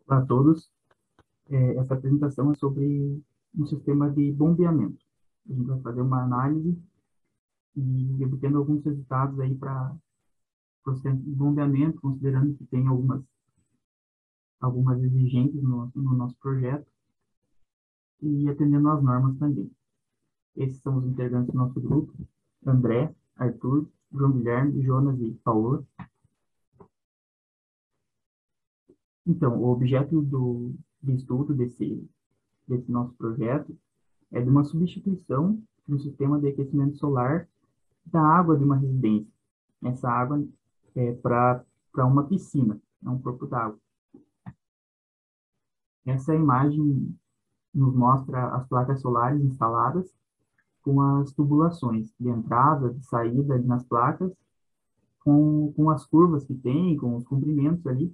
Olá a todos. Essa apresentação é sobre um sistema de bombeamento. A gente vai fazer uma análise e obtendo alguns resultados aí para o sistema de bombeamento, considerando que tem algumas exigências no nosso projeto e atendendo às normas também. Esses são os integrantes do nosso grupo: André, Arthur, João Guilherme, Jonas e Paulo. Então, o objeto de estudo desse nosso projeto é de uma substituição de um sistema de aquecimento solar da água de uma residência. Essa água é para uma piscina, é um corpo d'água. Essa imagem nos mostra as placas solares instaladas com as tubulações de entrada, de saída ali nas placas, com as curvas que tem, com os comprimentos ali.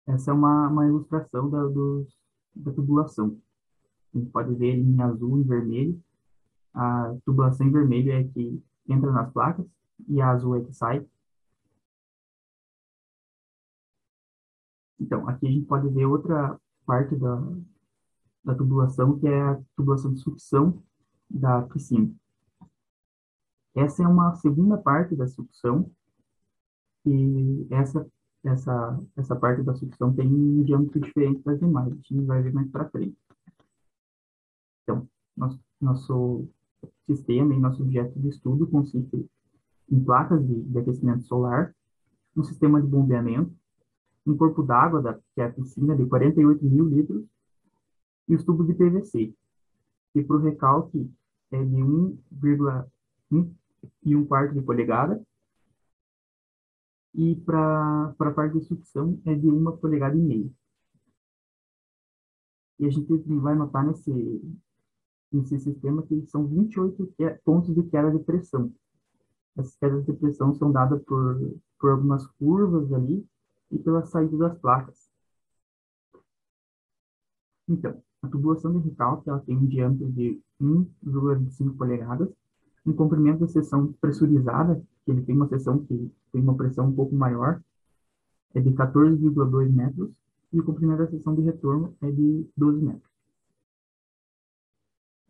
Essa é uma ilustração da tubulação. A gente pode ver em azul e vermelho. A tubulação em vermelho é que entra nas placas e a azul é que sai. Então, aqui a gente pode ver outra parte da tubulação, que é a tubulação de sucção da piscina. Essa é uma segunda parte da sucção, e essa parte da sucção tem um diâmetro diferente das demais. A gente vai ver mais para frente. Então, nosso sistema e nosso objeto de estudo consiste em placas de aquecimento solar, um sistema de bombeamento, um corpo d'água, que é a piscina, de 48 mil litros, e os tubos de PVC, que para o recalque é de 1,1 e um quarto de polegada, e para a parte de sucção é de 1,5 polegadas. E a gente vai notar nesse sistema que são 28 pontos de queda de pressão. Essas quedas de pressão são dadas por algumas curvas ali e pela saída das placas. Então, a tubulação de recalque ela tem um diâmetro de 1,25 polegadas, um comprimento da seção pressurizada, que ele tem uma seção que tem uma pressão um pouco maior, é de 14,2 metros, e o comprimento da seção de retorno é de 12 metros.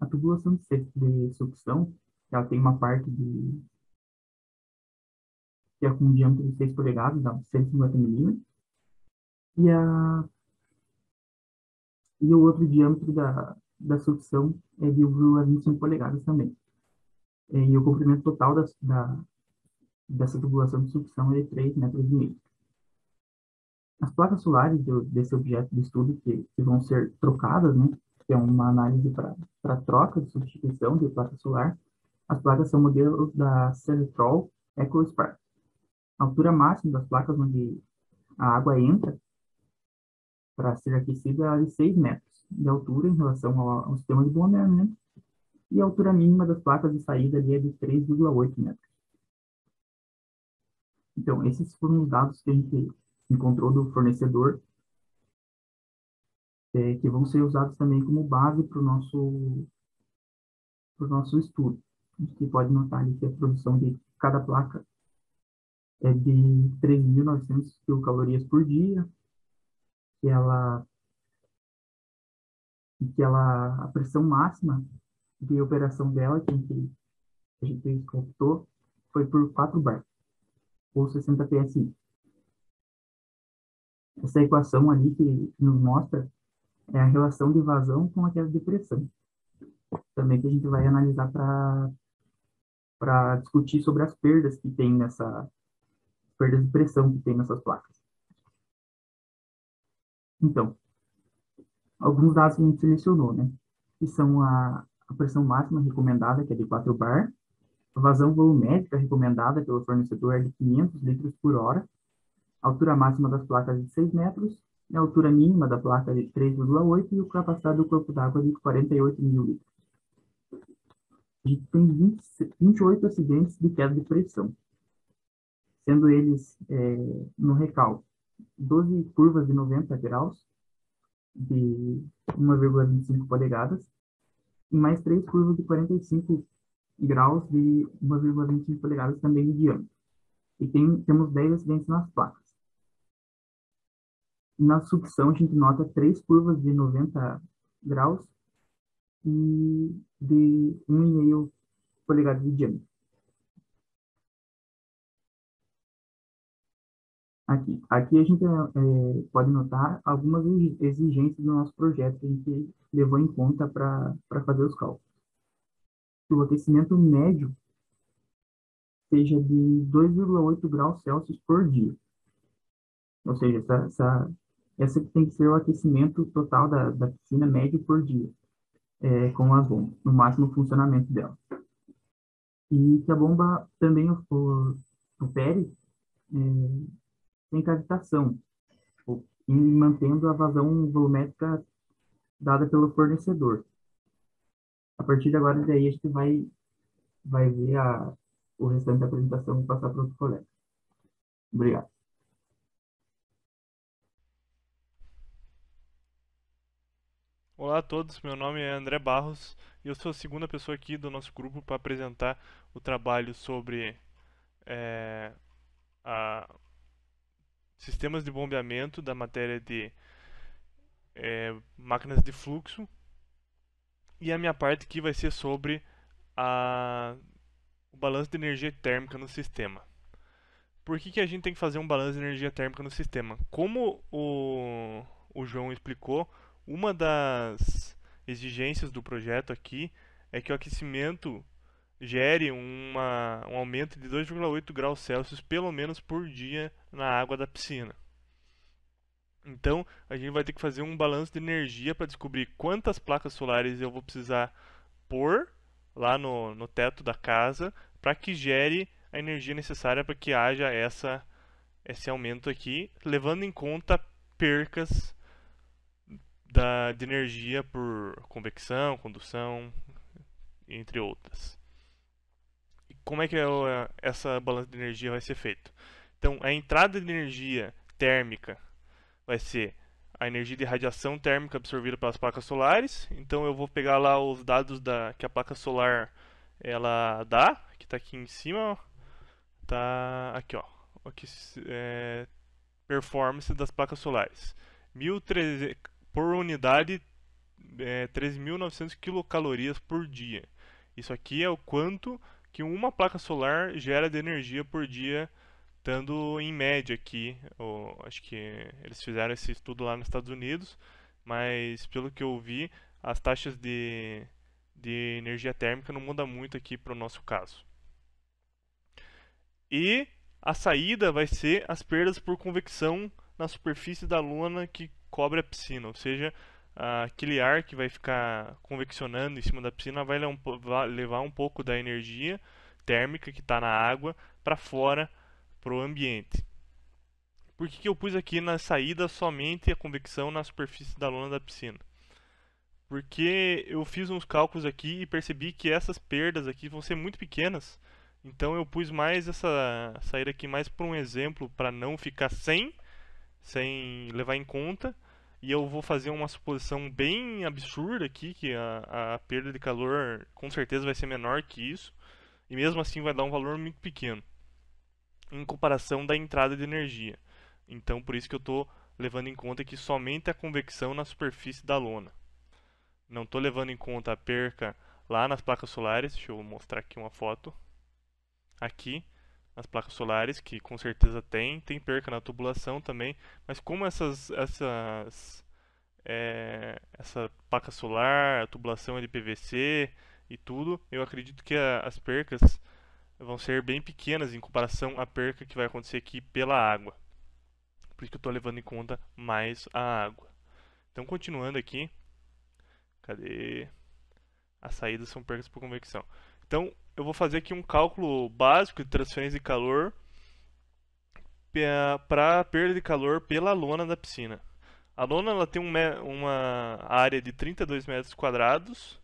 A tubulação de sucção, ela tem uma parte que é com um diâmetro de 6 polegadas, dá 150 milímetros, e, e o outro diâmetro da sucção é de 1,25 polegadas também. E o comprimento total dessa tubulação de sucção é de 3,5 metros. As placas solares desse objeto de estudo que vão ser trocadas, né, que é uma análise para troca de substituição de placa solar, as placas são modelos da Celetrol EcoSpark. A altura máxima das placas onde a água entra para ser aquecida é de 6 metros de altura em relação ao sistema de bombeamento, e a altura mínima das placas de saída ali é de 3,8 metros. Então, esses foram os dados que a gente encontrou do fornecedor, que vão ser usados também como base para o nosso estudo. A gente pode notar ali que a produção de cada placa é de 3.900 quilocalorias por dia, que ela, a pressão máxima de operação dela, que a gente computou, foi por 4 bar, ou 60 PSI. Essa equação ali que nos mostra é a relação de vazão com a queda de pressão, também que a gente vai analisar para discutir sobre as perdas que tem perdas de pressão que tem nessas placas. Então, alguns dados que a gente selecionou, né? Que são a pressão máxima recomendada, que é de 4 bar, a vazão volumétrica recomendada pelo fornecedor é de 500 litros por hora, a altura máxima das placas é de 6 metros, a altura mínima da placa é de 3,8 e a capacidade do corpo d'água é de 48 mil litros. A gente tem 28 acidentes de queda de pressão, sendo eles no recalque 12 curvas de 90 graus, de 1,25 polegadas, e mais 3 curvas de 45 graus de 1,25 polegadas também de diâmetro. E temos 10 acidentes nas placas. Na sucção, a gente nota três curvas de 90 graus e de 1,5 polegadas de diâmetro. Aqui a gente pode notar algumas exigências do nosso projeto que a gente levou em conta para fazer os cálculos. Que o aquecimento médio seja de 2,8 graus Celsius por dia. Ou seja, essa que tem que ser o aquecimento total da piscina médio por dia, com as bombas, no máximo funcionamento dela. E que a bomba também opere sem cavitação, e mantendo a vazão volumétrica dada pelo fornecedor. A partir de agora, daí, a gente vai ver o restante da apresentação e passar para outro colega. Obrigado. Olá a todos, meu nome é André Barros e eu sou a segunda pessoa aqui do nosso grupo para apresentar o trabalho sobre é, a sistemas de bombeamento da matéria de máquinas de fluxo, e a minha parte aqui vai ser sobre o balanço de energia térmica no sistema. Por que a gente tem que fazer um balanço de energia térmica no sistema? Como o João explicou, uma das exigências do projeto aqui é que o aquecimento gere um aumento de 2,8 graus Celsius pelo menos por dia na água da piscina. Então, a gente vai ter que fazer um balanço de energia para descobrir quantas placas solares eu vou precisar pôr lá no teto da casa para que gere a energia necessária para que haja esse aumento aqui, levando em conta percas de energia por convecção, condução, entre outras. E como é que essa balança de energia vai ser feita? Então, a entrada de energia térmica vai ser a energia de radiação térmica absorvida pelas placas solares. Então, eu vou pegar lá os dados que a placa solar ela dá, que está aqui em cima, tá aqui, ó. Aqui, performance das placas solares. 1.300 por unidade, 13.900 quilocalorias por dia. Isso aqui é o quanto que uma placa solar gera de energia por dia, estando em média aqui. Acho que eles fizeram esse estudo lá nos Estados Unidos, mas pelo que eu vi, as taxas de energia térmica não mudam muito aqui para o nosso caso. E a saída vai ser as perdas por convecção na superfície da lona que cobre a piscina, ou seja, aquele ar que vai ficar conveccionando em cima da piscina vai levar um pouco da energia térmica que está na água para fora, para o ambiente. Por que eu pus aqui na saída somente a convecção na superfície da lona da piscina? Porque eu fiz uns cálculos aqui e percebi que essas perdas aqui vão ser muito pequenas. Então eu pus mais essa saída aqui mais por um exemplo, para não ficar sem levar em conta. E eu vou fazer uma suposição bem absurda aqui, que a perda de calor com certeza vai ser menor que isso. E mesmo assim vai dar um valor muito pequeno, em comparação da entrada de energia. Então por isso que eu estou levando em conta aqui somente a convecção na superfície da lona. Não estou levando em conta a perca lá nas placas solares. Deixa eu mostrar aqui uma foto. Aqui, nas placas solares, que com certeza tem perca na tubulação também, mas como essa placa solar, a tubulação é de PVC e tudo, eu acredito que as percas vão ser bem pequenas em comparação à perca que vai acontecer aqui pela água. Por isso que eu estou levando em conta mais a água. Então, continuando aqui, cadê? As saídas são percas por convecção. Então, eu vou fazer aqui um cálculo básico de transferência de calor para a perda de calor pela lona da piscina. A lona ela tem uma área de 32 metros quadrados.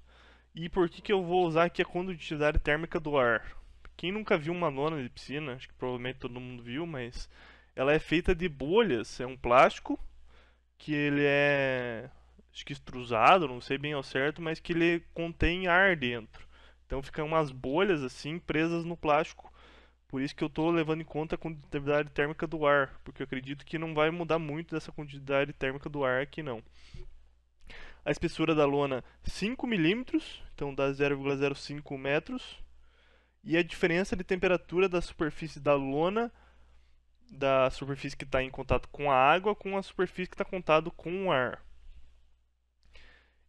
E por que eu vou usar aqui a condutividade térmica do ar? Quem nunca viu uma lona de piscina, acho que provavelmente todo mundo viu, mas ela é feita de bolhas. É um plástico que ele é, acho que extrusado, não sei bem ao certo, mas que ele contém ar dentro. Então ficam umas bolhas assim presas no plástico Por isso que eu estou levando em conta a condutividade térmica do ar, porque eu acredito que não vai mudar muito dessa condutividade térmica do ar aqui não. A espessura da lona 5 milímetros, então dá 0,05 metros. E a diferença de temperatura da superfície da lona, da superfície que está em contato com a água, com a superfície que está em contato com o ar.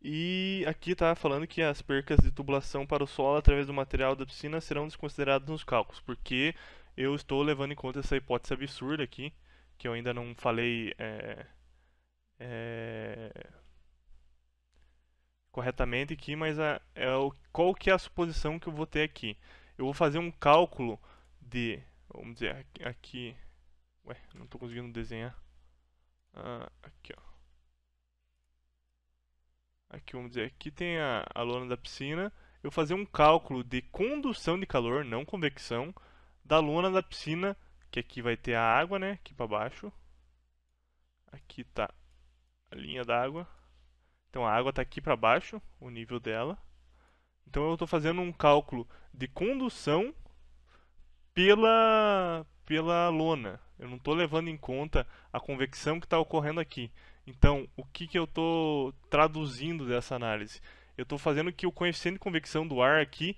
E aqui está falando que as percas de tubulação para o solo através do material da piscina serão desconsideradas nos cálculos, porque eu estou levando em conta essa hipótese absurda aqui, que eu ainda não falei corretamente aqui, mas qual que é a suposição que eu vou ter aqui? Eu vou fazer um cálculo de, vamos dizer, aqui, ué, não estou conseguindo desenhar, aqui ó, aqui vamos dizer, aqui tem a lona da piscina, eu vou fazer um cálculo de condução de calor, não convecção, da lona da piscina, que aqui vai ter a água, né, aqui para baixo, aqui está a linha d'água, então a água está aqui para baixo, o nível dela. Então eu estou fazendo um cálculo de condução pela lona. Eu não estou levando em conta a convecção que está ocorrendo aqui. Então, o que eu estou traduzindo dessa análise? Eu estou fazendo que o coeficiente de convecção do ar aqui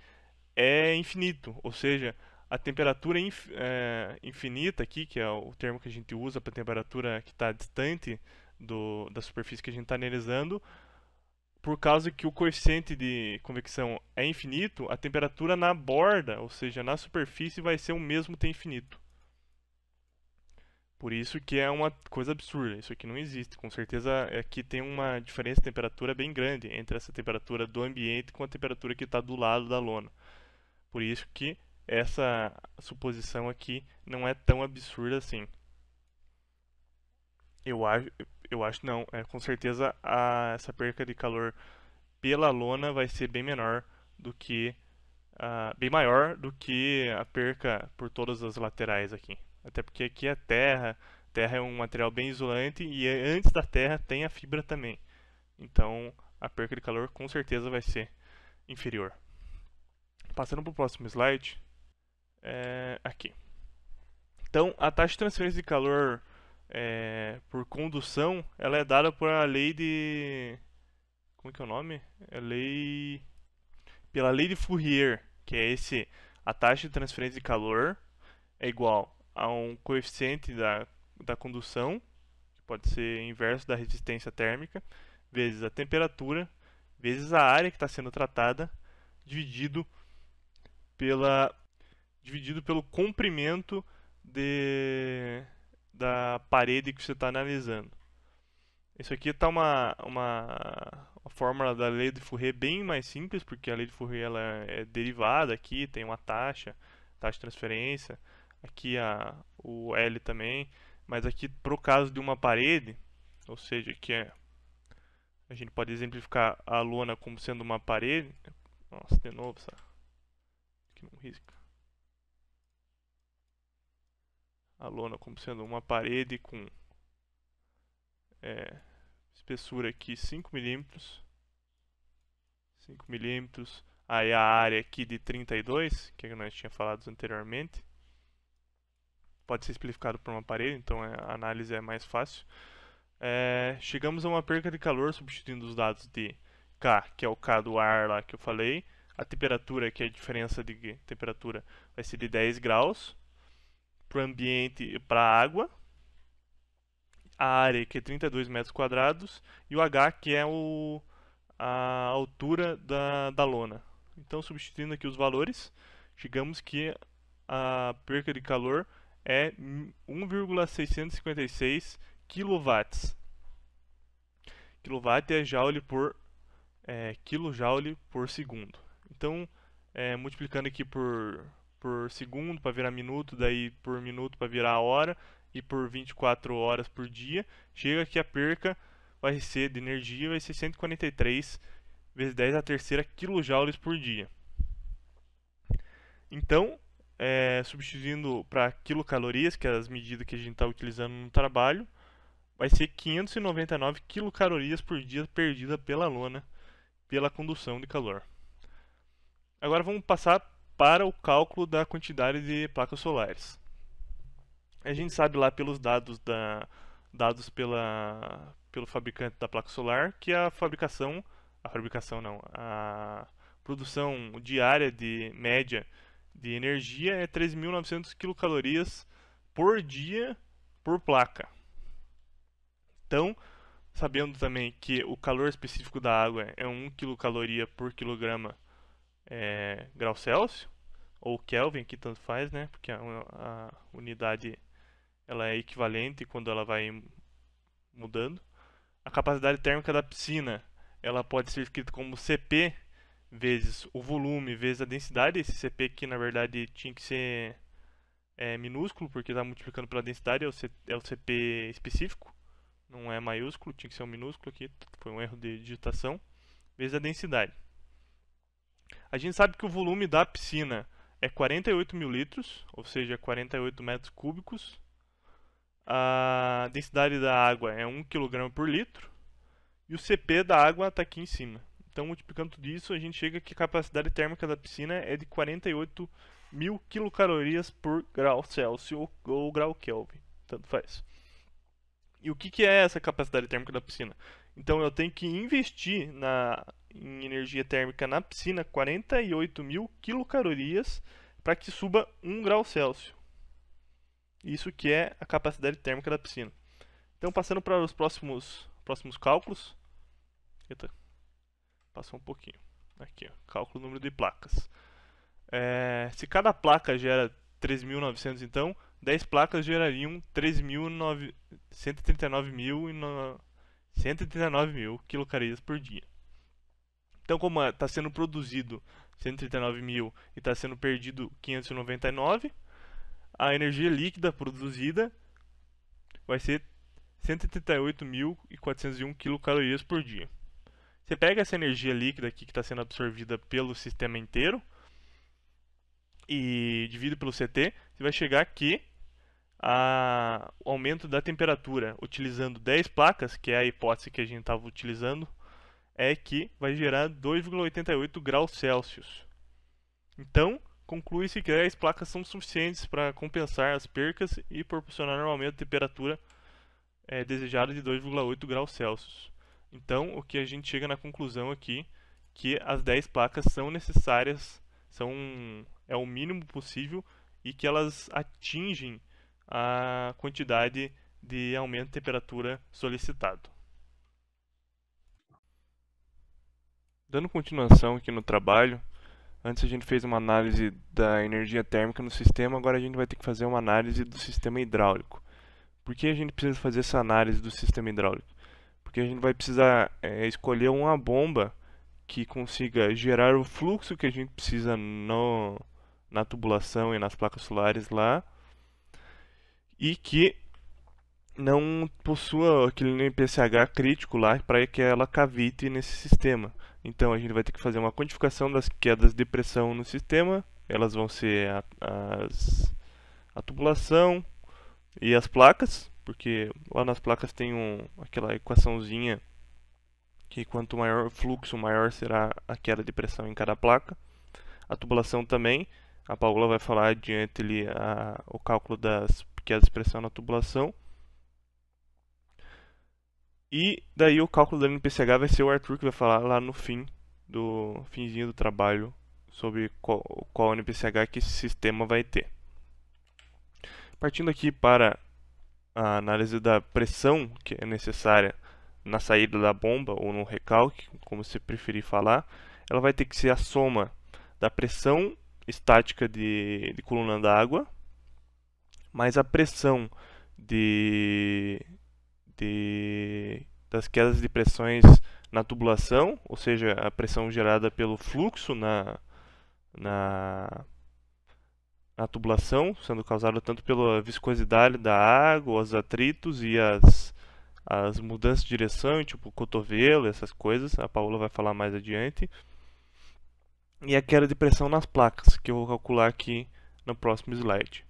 é infinito, ou seja, a temperatura infinita aqui, que é o termo que a gente usa para a temperatura que está distante da superfície que a gente está analisando, por causa que o coeficiente de convecção é infinito, a temperatura na borda, ou seja, na superfície, vai ser o mesmo T infinito. Por isso que é uma coisa absurda, isso aqui não existe. Com certeza aqui tem uma diferença de temperatura bem grande entre essa temperatura do ambiente com a temperatura que está do lado da lona. Por isso que essa suposição aqui não é tão absurda assim. Eu acho não, com certeza essa perca de calor pela lona vai ser bem menor do que bem maior do que a perca por todas as laterais aqui. Até porque aqui é terra é um material bem isolante e antes da terra tem a fibra também. Então a perca de calor com certeza vai ser inferior. Passando para o próximo slide, aqui. Então a taxa de transferência de calor por condução, ela é dada por a lei de... Como que é o nome? Pela lei de Fourier, que é a taxa de transferência de calor é igual a um coeficiente da condução, que pode ser inverso da resistência térmica, vezes a temperatura, vezes a área que está sendo tratada, dividido pelo comprimento da parede que você está analisando. Isso aqui está uma fórmula da lei de Fourier bem mais simples, porque a lei de Fourier ela é derivada aqui, tem uma taxa de transferência, aqui o L também, mas aqui pro caso de uma parede, ou seja, a gente pode exemplificar a lona como sendo uma parede. Nossa, de novo, aqui não risca. A lona como sendo uma parede com espessura aqui 5 milímetros, aí a área aqui de 32, que nós tínhamos falado anteriormente, pode ser simplificado por uma parede, então a análise é mais fácil. Chegamos a uma perca de calor substituindo os dados de K, que é o K do ar lá que eu falei, a temperatura, que é a diferença de temperatura, vai ser de 10 graus, para o ambiente e para a água, a área, que é 32 metros quadrados, e o H, que é a altura da lona. Então, substituindo aqui os valores, chegamos que a perca de calor é 1,656 kW. Kilowatt é kilojoule por segundo. Então, multiplicando aqui por segundo para virar minuto, daí por minuto para virar hora, e por 24 horas por dia, chega que a perca vai ser de energia vai ser 143 vezes 10 a terceira quilojoules por dia. Então, substituindo para quilocalorias, que é as medidas que a gente está utilizando no trabalho, vai ser 599 quilocalorias por dia perdida pela lona, pela condução de calor. Agora vamos passar para o cálculo da quantidade de placas solares. A gente sabe lá pelos dados pelo fabricante da placa solar que a produção diária de média de energia é 3.900 quilocalorias por dia por placa. Então, sabendo também que o calor específico da água é 1 quilocaloria por quilograma grau Celsius, ou Kelvin, que tanto faz, né? Porque a unidade ela é equivalente quando ela vai mudando. A capacidade térmica da piscina ela pode ser escrita como CP vezes o volume vezes a densidade. Esse CP aqui na verdade tinha que ser minúsculo, porque está multiplicando pela densidade, é o CP específico, não é maiúsculo, tinha que ser um minúsculo aqui, foi um erro de digitação, vezes a densidade. A gente sabe que o volume da piscina é 48 mil litros, ou seja, 48 metros cúbicos. A densidade da água é 1 kg por litro. E o CP da água está aqui em cima. Então, multiplicando tudo isso, a gente chega que a capacidade térmica da piscina é de 48 mil quilocalorias por grau Celsius ou grau Kelvin. Tanto faz. E o que é essa capacidade térmica da piscina? Então, eu tenho que investir em energia térmica na piscina 48 mil quilocalorias para que suba 1 grau Celsius. Isso que é a capacidade térmica da piscina. Então, passando para os próximos cálculos. Eita, passou um pouquinho. Aqui, ó, cálculo do número de placas. Se cada placa gera 3.900, então 10 placas gerariam 139 mil quilocalorias por dia. Então, como está sendo produzido 139 mil e está sendo perdido 599, a energia líquida produzida vai ser 138.401 quilocalorias por dia. Você pega essa energia líquida aqui que está sendo absorvida pelo sistema inteiro e divide pelo CT, você vai chegar que o aumento da temperatura utilizando 10 placas, que é a hipótese que a gente estava utilizando, é que vai gerar 2,88 graus Celsius. Então, conclui-se que 10 placas são suficientes para compensar as percas e proporcionar um aumento de temperatura desejado de 2,8 graus Celsius. Então, o que a gente chega na conclusão aqui, que as 10 placas são necessárias, é o mínimo possível e que elas atingem a quantidade de aumento de temperatura solicitado. Dando continuação aqui no trabalho, antes a gente fez uma análise da energia térmica no sistema, agora a gente vai ter que fazer uma análise do sistema hidráulico. Por que a gente precisa fazer essa análise do sistema hidráulico? Porque a gente vai precisar escolher uma bomba que consiga gerar o fluxo que a gente precisa na tubulação e nas placas solares lá, e que não possua aquele NPCH crítico lá para que ela cavite nesse sistema. Então a gente vai ter que fazer uma quantificação das quedas de pressão no sistema. Elas vão ser a tubulação e as placas, porque lá nas placas tem aquela equaçãozinha que quanto maior o fluxo, maior será a queda de pressão em cada placa. A tubulação também, a Paula vai falar adiante ali o cálculo das quedas de pressão na tubulação. E daí o cálculo do NPCH vai ser o Arthur que vai falar lá no finzinho do trabalho sobre qual NPCH que esse sistema vai ter. Partindo aqui para a análise da pressão que é necessária na saída da bomba ou no recalque, como você preferir falar, ela vai ter que ser a soma da pressão estática de coluna d'água mais a pressão das quedas de pressões na tubulação, ou seja, a pressão gerada pelo fluxo na tubulação, sendo causada tanto pela viscosidade da água, os atritos e as mudanças de direção, tipo cotovelo, essas coisas, a Paula vai falar mais adiante. E a queda de pressão nas placas, que eu vou calcular aqui no próximo slide.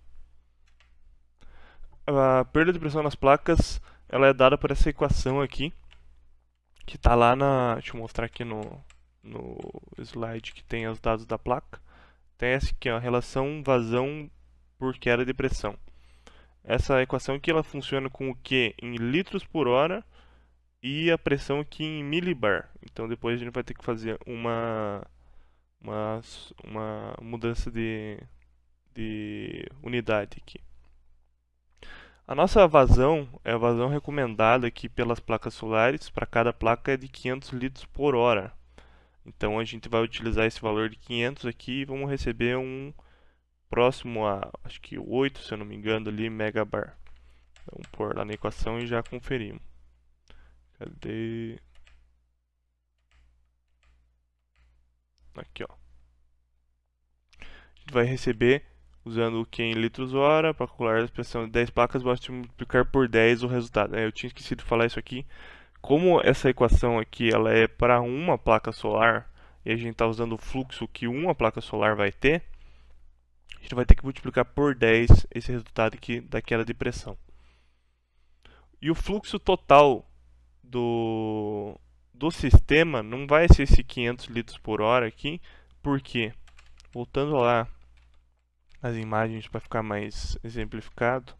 A perda de pressão nas placas, ela é dada por essa equação aqui, que está lá deixa eu mostrar aqui no slide que tem os dados da placa. Então essa aqui é a relação vazão por queda de pressão. Essa equação aqui ela funciona com o Q em litros por hora e a pressão aqui em milibar. Então depois a gente vai ter que fazer uma mudança de unidade aqui. A nossa vazão é a vazão recomendada aqui pelas placas solares. Para cada placa é de 500 litros por hora. Então a gente vai utilizar esse valor de 500 aqui e vamos receber um próximo a, acho que 8, se eu não me engano, ali, megabar. Vamos pôr lá na equação e já conferimos. Cadê? Aqui, ó. A gente vai receber, usando o Q em litros hora, para calcular a expressão de 10 placas, basta multiplicar por 10 o resultado. Eu tinha esquecido de falar isso aqui. Como essa equação aqui ela é para uma placa solar, e a gente está usando o fluxo que uma placa solar vai ter, a gente vai ter que multiplicar por 10 esse resultado aqui da queda de pressão. E o fluxo total do sistema não vai ser esse 500 litros por hora aqui, porque, voltando lá as imagens para ficar mais exemplificado,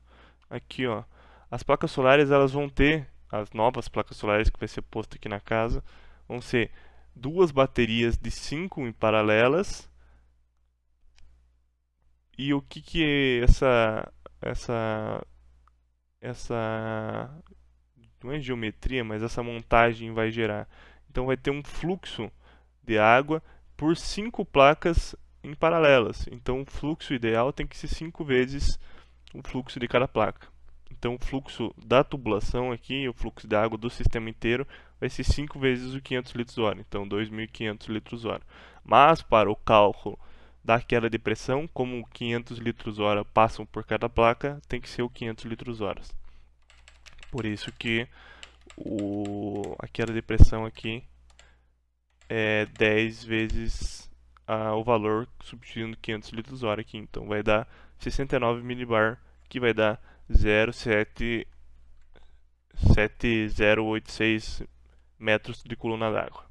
aqui ó, as placas solares elas vão ter, as novas placas solares que vai ser posto aqui na casa, vão ser duas baterias de 5 em paralelas. E o que essa não é geometria, mas essa montagem vai gerar? Então vai ter um fluxo de água por 5 placas em paralelas. Então o fluxo ideal tem que ser 5 vezes o fluxo de cada placa. Então o fluxo da tubulação aqui, o fluxo de água do sistema inteiro, vai ser 5 vezes o 500 litros hora. Então 2.500 litros hora. Mas para o cálculo da queda de pressão, como 500 litros hora passam por cada placa, tem que ser o 500 litros horas. Por isso que a queda de pressão aqui é 10 vezes o valor substituindo 500 litros hora aqui. Então vai dar 69 milibar, que vai dar 0,7086 metros de coluna d'água.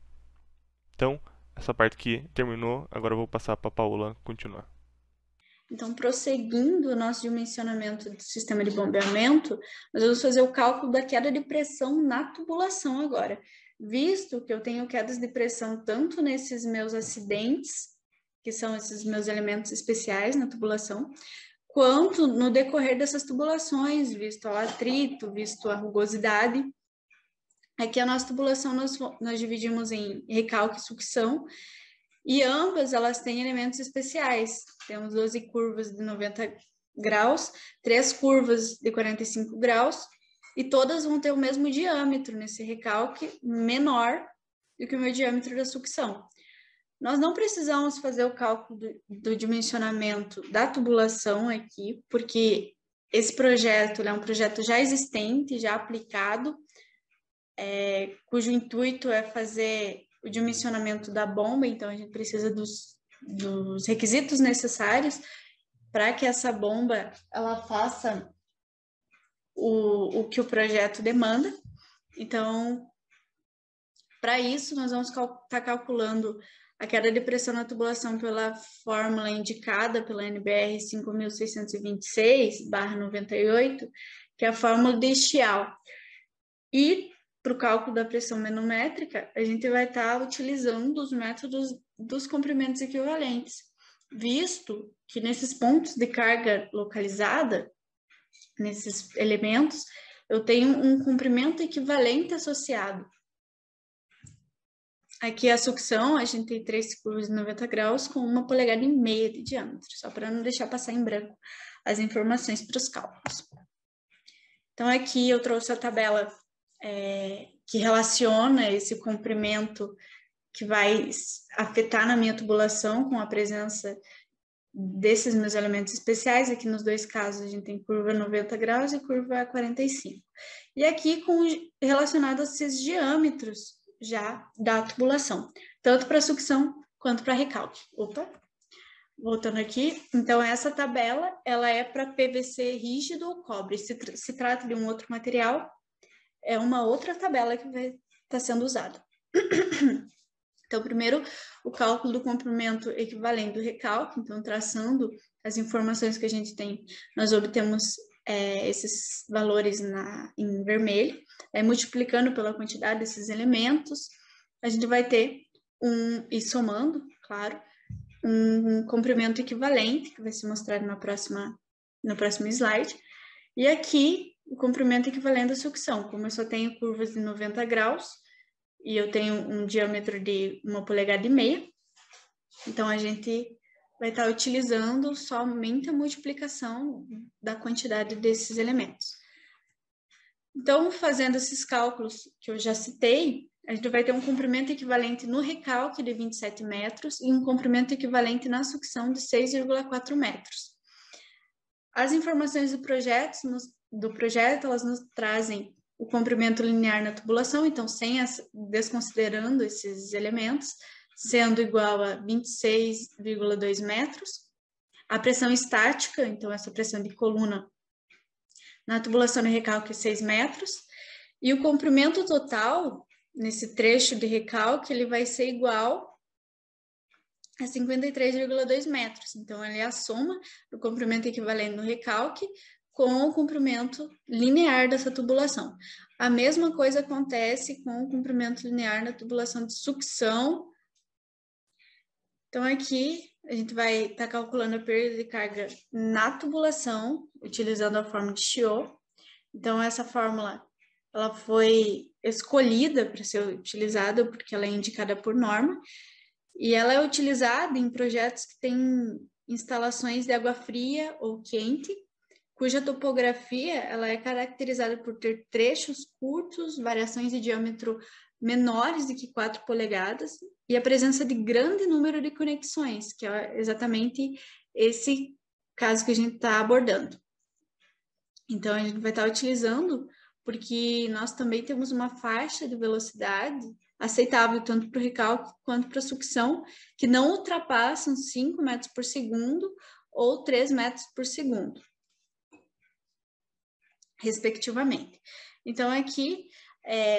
Então, essa parte aqui terminou. Agora eu vou passar para a Paola continuar. Então, prosseguindo o nosso dimensionamento do sistema de bombeamento, nós vamos fazer o cálculo da queda de pressão na tubulação agora. Visto que eu tenho quedas de pressão tanto nesses meus acidentes, que são esses meus elementos especiais na tubulação, quanto no decorrer dessas tubulações, visto o atrito, visto a rugosidade. Aqui a nossa tubulação nós dividimos em recalque e sucção, e ambas elas têm elementos especiais. Temos 12 curvas de 90 graus, 3 curvas de 45 graus, e todas vão ter o mesmo diâmetro nesse recalque, menor do que o meu diâmetro da sucção. Nós não precisamos fazer o cálculo do dimensionamento da tubulação aqui, porque esse projeto é um projeto já existente, já aplicado, cujo intuito é fazer o dimensionamento da bomba. Então a gente precisa dos requisitos necessários para que essa bomba ela faça o que o projeto demanda. Então, para isso, nós vamos estar calculando a queda de pressão na tubulação pela fórmula indicada pela NBR 5626/98, que é a fórmula de Stial. E para o cálculo da pressão manométrica, a gente vai estar utilizando os métodos dos comprimentos equivalentes, visto que nesses pontos de carga localizada, nesses elementos, eu tenho um comprimento equivalente associado. Aqui a sucção, a gente tem 3 curvas de 90 graus com 1,5 polegada de diâmetro, só para não deixar passar em branco as informações para os cálculos. Então aqui eu trouxe a tabela que relaciona esse comprimento que vai afetar na minha tubulação com a presença desses meus elementos especiais. Aqui nos dois casos a gente tem curva 90 graus e curva 45. E aqui relacionado a esses diâmetros já da tubulação, tanto para sucção quanto para recalque. Voltando aqui, então essa tabela ela é para PVC rígido ou cobre. Se trata de um outro material, é uma outra tabela que vai estar sendo usada. Então, primeiro, o cálculo do comprimento equivalente do recalque. Então, traçando as informações que a gente tem, nós obtemos esses valores em vermelho. Aí, multiplicando pela quantidade desses elementos, a gente vai ter e somando, claro, um comprimento equivalente, que vai ser mostrado no próximo slide. E aqui, o comprimento equivalente da sucção. Como eu só tenho curvas de 90 graus, e eu tenho um diâmetro de 1,5 polegadas, então a gente vai estar utilizando somente a multiplicação da quantidade desses elementos. Então, fazendo esses cálculos que eu já citei, a gente vai ter um comprimento equivalente no recalque de 27 metros e um comprimento equivalente na sucção de 6,4 metros. As informações do projeto, elas nos trazem o comprimento linear na tubulação, então desconsiderando esses elementos, sendo igual a 26,2 metros. A pressão estática, então essa pressão de coluna na tubulação de recalque é 6 metros. E o comprimento total, nesse trecho de recalque, ele vai ser igual a 53,2 metros. Então, ele é a soma do comprimento equivalente no recalque com o comprimento linear dessa tubulação. A mesma coisa acontece com o comprimento linear na tubulação de sucção. Então, aqui a gente vai estar calculando a perda de carga na tubulação, utilizando a fórmula de Chiot. Então, essa fórmula ela foi escolhida para ser utilizada porque ela é indicada por norma, e ela é utilizada em projetos que têm instalações de água fria ou quente, cuja topografia ela é caracterizada por ter trechos curtos, variações de diâmetro menores do que 4 polegadas e a presença de grande número de conexões, que é exatamente esse caso que a gente está abordando. Então, a gente vai estar utilizando porque nós também temos uma faixa de velocidade aceitável tanto para o recalque quanto para a sucção, que não ultrapassam 5 metros por segundo ou 3 metros por segundo, respectivamente. Então, aqui,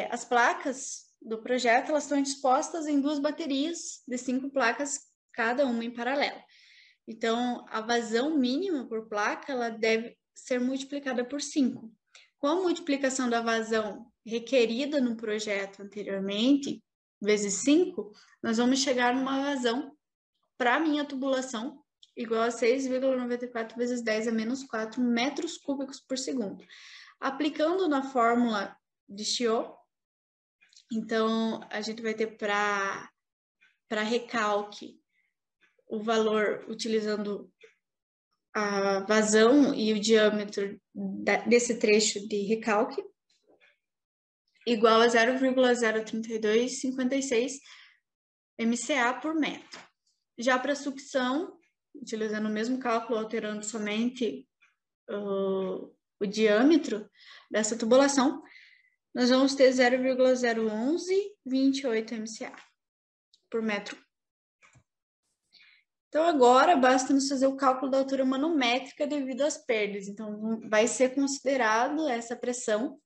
as placas do projeto, elas estão dispostas em 2 baterias de 5 placas, cada uma em paralelo. Então, a vazão mínima por placa, ela deve ser multiplicada por 5. Com a multiplicação da vazão requerida no projeto anteriormente, vezes 5, nós vamos chegar numa vazão para a minha tubulação igual a 6,94 vezes 10 a menos 4 metros cúbicos por segundo. Aplicando na fórmula de Chiot, então, a gente vai ter para recalque o valor utilizando a vazão e o diâmetro desse trecho de recalque, igual a 0,03256 MCA por metro. Já para sucção, utilizando o mesmo cálculo, alterando somente o diâmetro dessa tubulação, nós vamos ter 0,01128 MCA por metro. Então, agora, basta nos fazer o cálculo da altura manométrica devido às perdas. Então, vai ser considerado essa pressão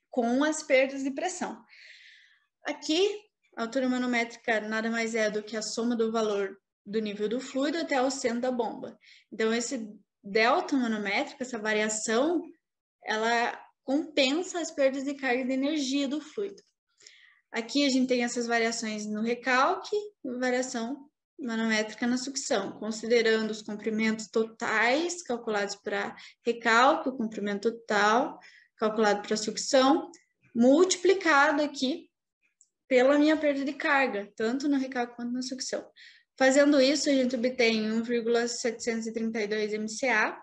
com as perdas de pressão. Aqui, a altura manométrica nada mais é do que a soma do valor do nível do fluido até o centro da bomba. Então, esse delta manométrico, essa variação, ela compensa as perdas de carga e de energia do fluido. Aqui a gente tem essas variações no recalque e variação manométrica na sucção, considerando os comprimentos totais calculados para recalque, o comprimento total calculado para sucção, multiplicado aqui pela minha perda de carga, tanto no recalque quanto na sucção. Fazendo isso, a gente obtém 1,732 MCA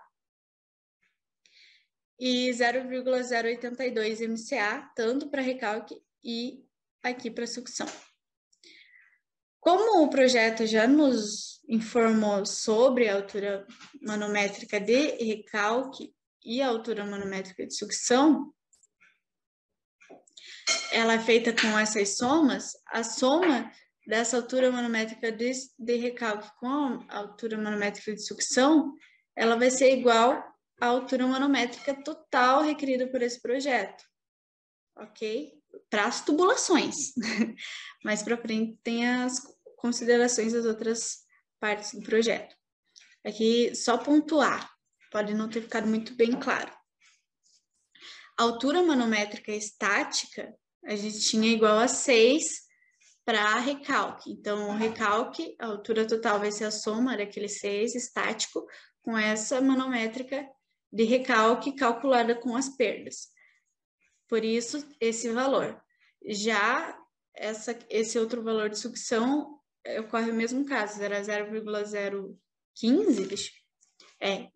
e 0,082 MCA, tanto para recalque e aqui para sucção. Como o projeto já nos informou sobre a altura manométrica de recalque e a altura manométrica de sucção, ela é feita com essas somas. A soma dessa altura manométrica de recalque com a altura manométrica de sucção, ela vai ser igual à altura manométrica total requerida por esse projeto, ok? para as tubulações. Mais para frente tem as considerações das outras partes do projeto. Aqui, só pontuar, pode não ter ficado muito bem claro. A altura manométrica estática, a gente tinha igual a 6 para recalque. Então, o recalque, a altura total vai ser a soma daquele 6 estático com essa manométrica de recalque calculada com as perdas. Por isso, esse valor. Já esse outro valor de sucção ocorre o mesmo caso, era 0,015,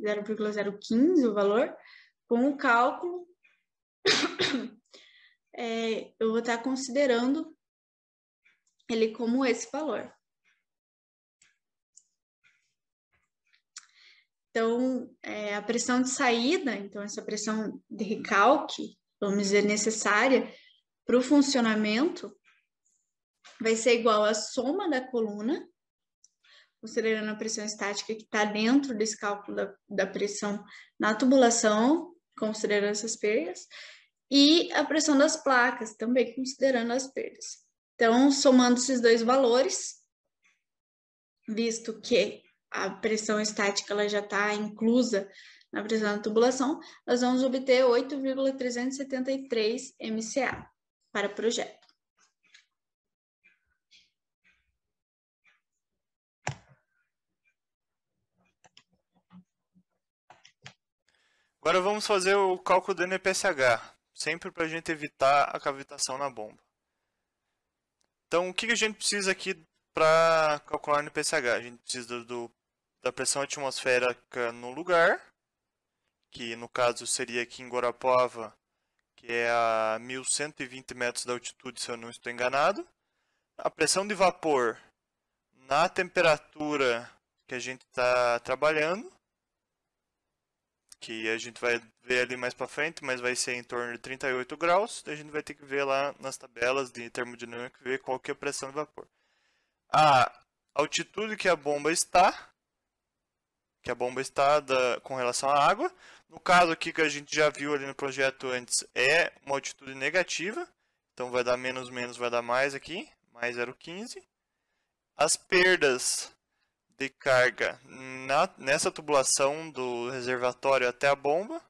0,015 o valor, com o cálculo, eu vou estar considerando ele como esse valor. Então, a pressão de saída, então essa pressão de recalque, vamos dizer, necessária para o funcionamento, vai ser igual à soma da coluna, considerando a pressão estática que está dentro desse cálculo da pressão na tubulação, considerando essas perdas, e a pressão das placas, também considerando as perdas. Então, somando esses dois valores, visto que a pressão estática ela já está inclusa na pressão da tubulação, nós vamos obter 8,373 MCA para o projeto. Agora vamos fazer o cálculo do NPSH, sempre para a gente evitar a cavitação na bomba. Então, o que a gente precisa aqui para calcular o NPSH? A gente precisa da pressão atmosférica no lugar, que no caso seria aqui em Guarapuava, que é a 1.120 metros de altitude, se eu não estou enganado. A pressão de vapor na temperatura que a gente está trabalhando, que a gente vai ver ali mais para frente, mas vai ser em torno de 38 graus. A gente vai ter que ver lá nas tabelas de termodinâmica, ver qual que é a pressão de vapor. A altitude que a bomba está, com relação à água. No caso aqui que a gente já viu ali no projeto antes, é uma altitude negativa. Então vai dar menos, vai dar mais aqui, mais 0,15. As perdas de carga nessa tubulação do reservatório até a bomba,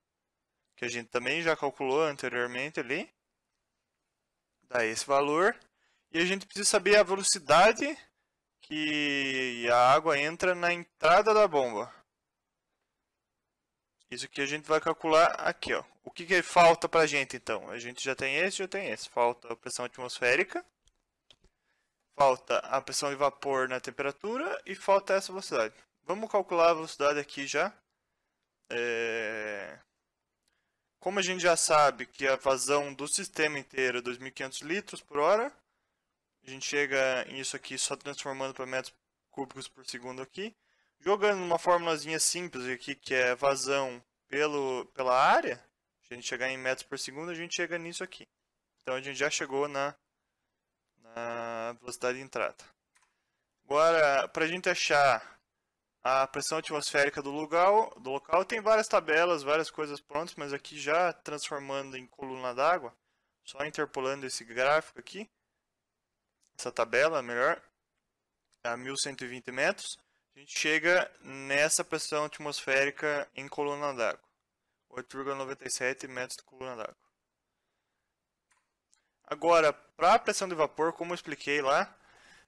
que a gente também já calculou anteriormente ali, dá esse valor. E a gente precisa saber a velocidade que a água entra na entrada da bomba. Isso que a gente vai calcular aqui, ó. O que falta pra gente então? A gente já tem esse. Falta a pressão atmosférica. Falta a pressão de vapor na temperatura e falta essa velocidade. Vamos calcular a velocidade aqui já. Como a gente já sabe que a vazão do sistema inteiro é 2.500 litros por hora, a gente chega nisso aqui só transformando para metros cúbicos por segundo aqui. Jogando uma formulazinha simples aqui, que é vazão pela área, se a gente chegar em metros por segundo, a gente chega nisso aqui. Então a gente já chegou na velocidade de entrada. Agora, para a gente achar a pressão atmosférica do local, tem várias tabelas, várias coisas prontas, mas aqui já transformando em coluna d'água, só interpolando esse gráfico aqui, essa tabela, melhor, a 1.120 metros, a gente chega nessa pressão atmosférica em coluna d'água, 8,97 metros de coluna d'água. Agora, para a pressão de vapor, como eu expliquei lá,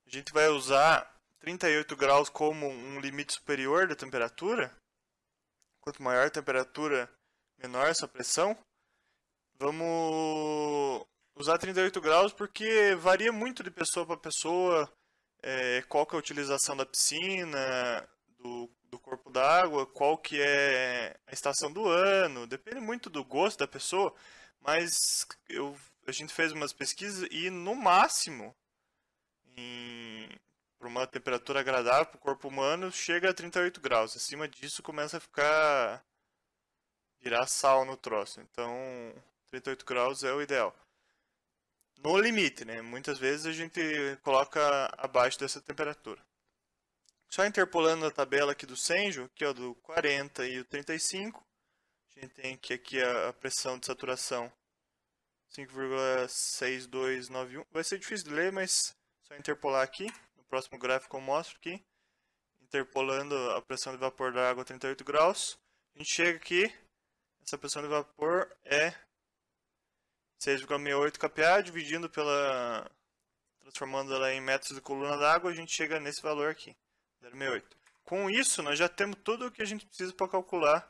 a gente vai usar 38 graus como um limite superior da temperatura. Quanto maior a temperatura, menor essa pressão. Vamos usar 38 graus porque varia muito de pessoa para pessoa, qual que é a utilização da piscina, do corpo d'água, qual que é a estação do ano, depende muito do gosto da pessoa, mas a gente fez umas pesquisas e no máximo, para uma temperatura agradável para o corpo humano, chega a 38 graus. Acima disso começa a virar sal no troço. Então 38 graus é o ideal. No limite, né? Muitas vezes a gente coloca abaixo dessa temperatura. Só interpolando a tabela aqui do Senjo, aqui ó, do 40 e o 35, a gente tem aqui a pressão de saturação 5,6291. Vai ser difícil de ler, mas só interpolar aqui. No próximo gráfico eu mostro aqui. Interpolando a pressão de vapor da água a 38 graus. A gente chega aqui. Essa pressão de vapor é 6,68 kPa, dividindo pela... transformando ela em metros de coluna d'água, a gente chega nesse valor aqui, 0,68. Com isso, nós já temos tudo o que a gente precisa para calcular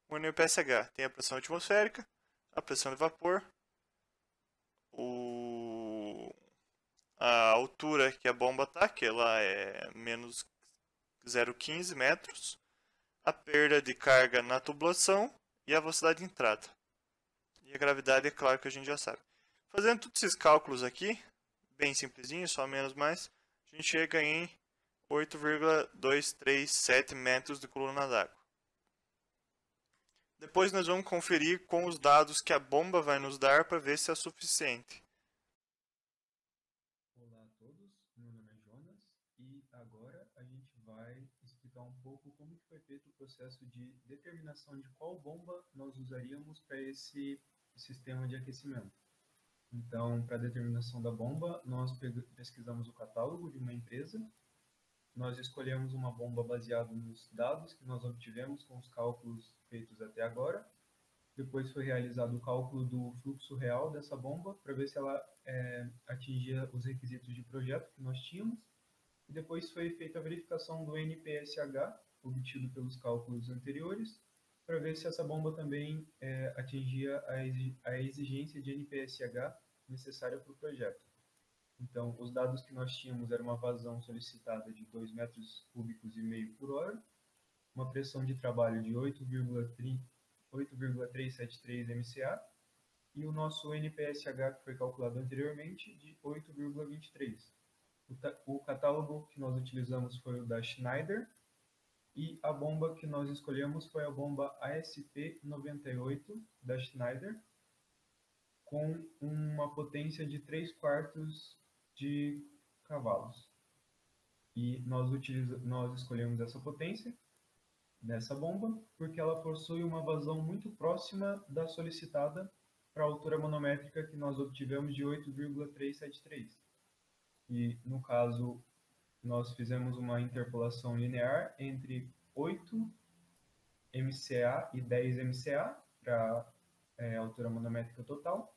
o NPSH. Tem a pressão atmosférica, a pressão de vapor, a altura que a bomba está, que ela é menos 0,15 metros, a perda de carga na tubulação e a velocidade de entrada. E a gravidade, é claro que a gente já sabe. Fazendo todos esses cálculos aqui, bem simplesinho, só menos mais, a gente chega em 8,237 metros de coluna d'água. Depois nós vamos conferir com os dados que a bomba vai nos dar para ver se é suficiente. Olá a todos, meu nome é Jonas e agora a gente vai explicar um pouco como foi feito o processo de determinação de qual bomba nós usaríamos para esse sistema de aquecimento. Então, para a determinação da bomba, nós pesquisamos o catálogo de uma empresa, nós escolhemos uma bomba baseada nos dados que nós obtivemos com os cálculos feitos até agora. Depois foi realizado o cálculo do fluxo real dessa bomba, para ver se ela atingia os requisitos de projeto que nós tínhamos. E depois foi feita a verificação do NPSH, obtido pelos cálculos anteriores, para ver se essa bomba também atingia a exigência de NPSH necessária para o projeto. Então, os dados que nós tínhamos era uma vazão solicitada de 2,5 metros cúbicos por hora, uma pressão de trabalho de 8,373 MCA e o nosso NPSH, que foi calculado anteriormente, de 8,23. O catálogo que nós utilizamos foi o da Schneider, e a bomba que nós escolhemos foi a bomba ASP98 da Schneider, com uma potência de 3/4 de cavalos. E nós escolhemos essa potência dessa bomba porque ela possui uma vazão muito próxima da solicitada para a altura manométrica que nós obtivemos de 8,373. E no caso, nós fizemos uma interpolação linear entre 8 MCA e 10 MCA para a altura manométrica total,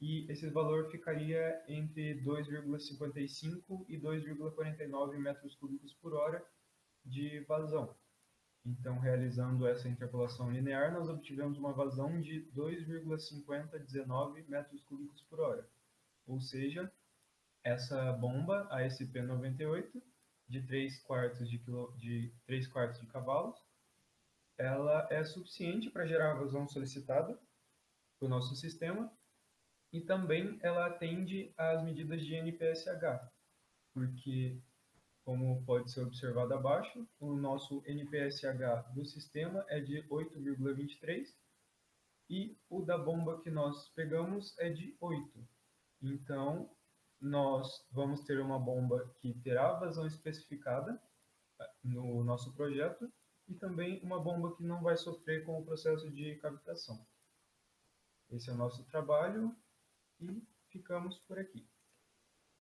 e esse valor ficaria entre 2,55 e 2,49 metros cúbicos por hora de vazão. Então, realizando essa interpolação linear, nós obtivemos uma vazão de 2,5019 metros cúbicos por hora. Ou seja, essa bomba, a ASP98, de 3/4 de cavalos, ela é suficiente para gerar a vazão solicitada para o nosso sistema, e também ela atende às medidas de NPSH, porque, como pode ser observado abaixo, o nosso NPSH do sistema é de 8,23 e o da bomba que nós pegamos é de 8. Então, nós vamos ter uma bomba que terá vazão especificada no nosso projeto e também uma bomba que não vai sofrer com o processo de cavitação. Esse é o nosso trabalho e ficamos por aqui.